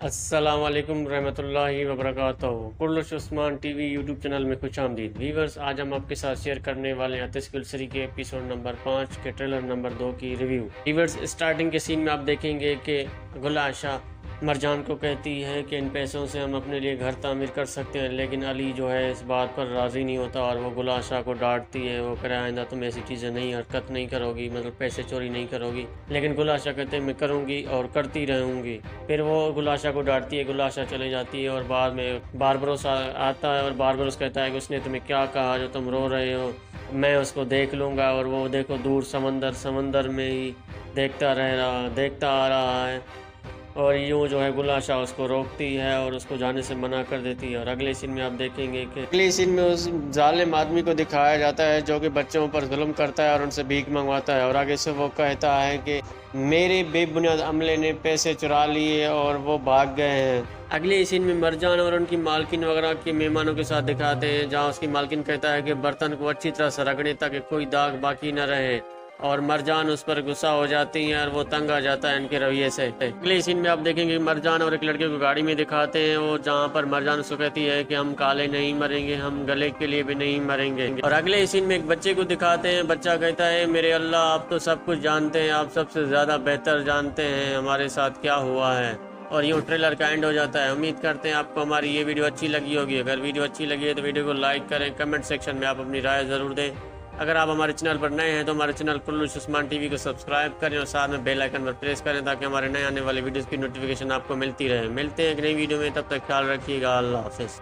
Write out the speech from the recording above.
अस्सलामुअलैकुम रहमतुल्लाहि वबरकातुहू। कुर्लुश Usman TV YouTube channel में खुश आमदीद वीवर्स। आज हम आपके साथ शेयर करने वाले हैं आतिश गुलसरी के एपिसोड नंबर 5 के ट्रेलर नंबर 2 की रिव्यू। वीवर्स, स्टार्टिंग के सीन में आप देखेंगे कि गुल आशा मरजान को कहती है कि इन पैसों से हम अपने लिए घर तामीर कर सकते हैं, लेकिन अली जो है इस बात पर राज़ी नहीं होता और वो गुल आशा को डांटती है। वो कह आइंदा तुम ऐसी चीज़ें नहीं हरकत नहीं करोगी, मतलब पैसे चोरी नहीं करोगी। लेकिन गुल आशा कहते हैं मैं करूँगी और करती रहूँगी। फिर वो गुल आशा को डांटती है, गुल आशा चली जाती है और बाद में बारबरोस आता है और बारबरोस कहता है कि उसने तुम्हें क्या कहा जो तुम रो रहे हो, मैं उसको देख लूँगा। और वो देखो दूर समंदर में ही देखता आ रहा है और यूँ जो है गुल आशा उसको रोकती है और उसको जाने से मना कर देती है। और अगले सीन में आप देखेंगे कि अगले सीन में उस जालिम आदमी को दिखाया जाता है जो कि बच्चों पर जुल्म करता है और उनसे भीख मंगवाता है। और आगे से वो कहता है कि मेरे बेबुनियाद अमले ने पैसे चुरा लिए और वो भाग गए हैं। अगले सीन में मरजान और उनकी मालकिन वगैरह के मेहमानों के साथ दिखाते हैं, जहाँ उसकी मालकिन कहता है कि बर्तन को अच्छी तरह से रगड़े ताकि कोई दाग बाकी न रहे। और मरजान उस पर गुस्सा हो जाती हैं और वो तंग आ जाता है इनके रवैये से। अगले सीन में आप देखेंगे मरजान और एक लड़के को गाड़ी में दिखाते हैं, वो जहाँ पर मरजान उसको कहती है कि हम काले नहीं मरेंगे, हम गले के लिए भी नहीं मरेंगे। और अगले सीन में एक बच्चे को दिखाते हैं, बच्चा कहता है मेरे अल्लाह आप तो सब कुछ जानते हैं, आप सबसे ज़्यादा बेहतर जानते हैं हमारे साथ क्या हुआ है। और यूँ ट्रेलर का एंड हो जाता है। उम्मीद करते हैं आपको हमारी ये वीडियो अच्छी लगी होगी। अगर वीडियो अच्छी लगी है तो वीडियो को लाइक करें, कमेंट सेक्शन में आप अपनी राय ज़रूर दें। अगर आप हमारे चैनल पर नए हैं तो हमारे चैनल कुर्लुश उस्मान टीवी को सब्सक्राइब करें और साथ में बेल आइकन पर प्रेस करें ताकि हमारे नए आने वाले वीडियोस की नोटिफिकेशन आपको मिलती रहे। मिलते हैं एक नई वीडियो में, तब तक ख्याल रखिएगा। अल्लाह हाफिज़।